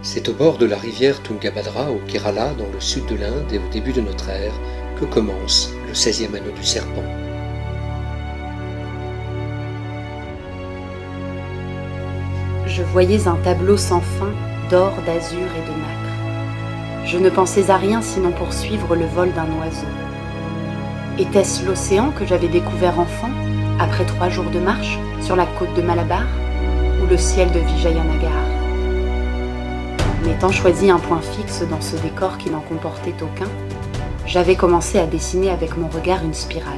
C'est au bord de la rivière Tungabhadra au Kerala, dans le sud de l'Inde et au début de notre ère, que commence le 16e anneau du serpent. Je voyais un tableau sans fin d'or, d'azur et de nacre. Je ne pensais à rien sinon poursuivre le vol d'un oiseau. Était-ce l'océan que j'avais découvert enfant, après 3 jours de marche, sur la côte de Malabar, ou le ciel de Vijayanagar? M'étant choisi un point fixe dans ce décor qui n'en comportait aucun, j'avais commencé à dessiner avec mon regard une spirale.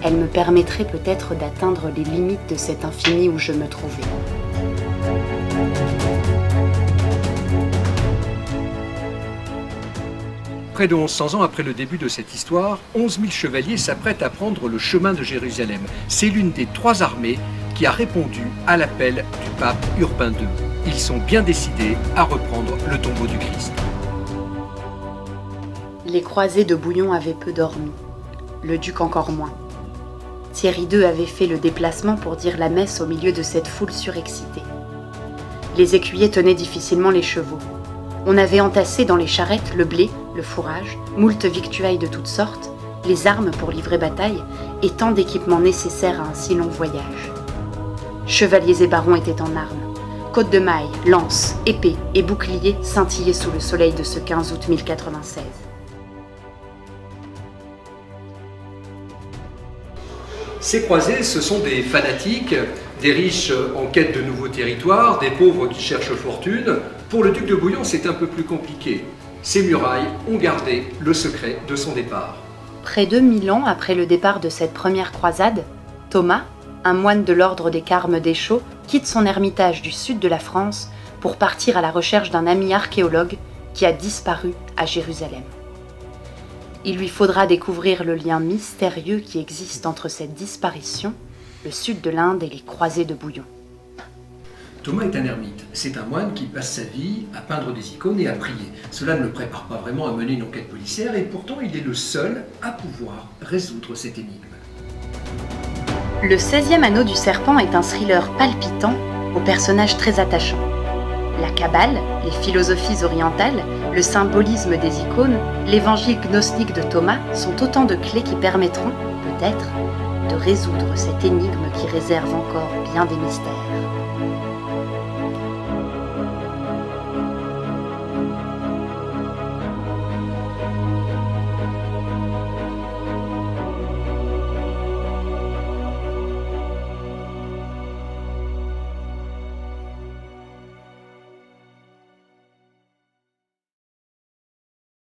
Elle me permettrait peut-être d'atteindre les limites de cet infini où je me trouvais. Près de 1100 ans après le début de cette histoire, 11 000 chevaliers s'apprêtent à prendre le chemin de Jérusalem. C'est l'une des 3 armées qui a répondu à l'appel du pape Urbain II. Ils sont bien décidés à reprendre le tombeau du Christ. Les croisés de Bouillon avaient peu dormi, le duc encore moins. Thierry II avait fait le déplacement pour dire la messe au milieu de cette foule surexcitée. Les écuyers tenaient difficilement les chevaux. On avait entassé dans les charrettes le blé, le fourrage, moult victuailles de toutes sortes, les armes pour livrer bataille et tant d'équipements nécessaires à un si long voyage. Chevaliers et barons étaient en armes. Côtes de mailles, lances, épées et boucliers scintillaient sous le soleil de ce 15 août 1096. Ces croisés, ce sont des fanatiques, des riches en quête de nouveaux territoires, des pauvres qui cherchent fortune. Pour le duc de Bouillon, c'est un peu plus compliqué. Ces murailles ont gardé le secret de son départ. Près de 1000 ans après le départ de cette première croisade, Thomas, un moine de l'ordre des Carmes d'Échault, quitte son ermitage du sud de la France pour partir à la recherche d'un ami archéologue qui a disparu à Jérusalem. Il lui faudra découvrir le lien mystérieux qui existe entre cette disparition, le sud de l'Inde et les croisés de Bouillon. Thomas est un ermite. C'est un moine qui passe sa vie à peindre des icônes et à prier. Cela ne le prépare pas vraiment à mener une enquête policière et pourtant il est le seul à pouvoir résoudre cette énigme. Le 16e anneau du serpent est un thriller palpitant aux personnages très attachants. La Kabbale, les philosophies orientales, le symbolisme des icônes, l'évangile gnostique de Thomas sont autant de clés qui permettront, peut-être, de résoudre cette énigme qui réserve encore bien des mystères.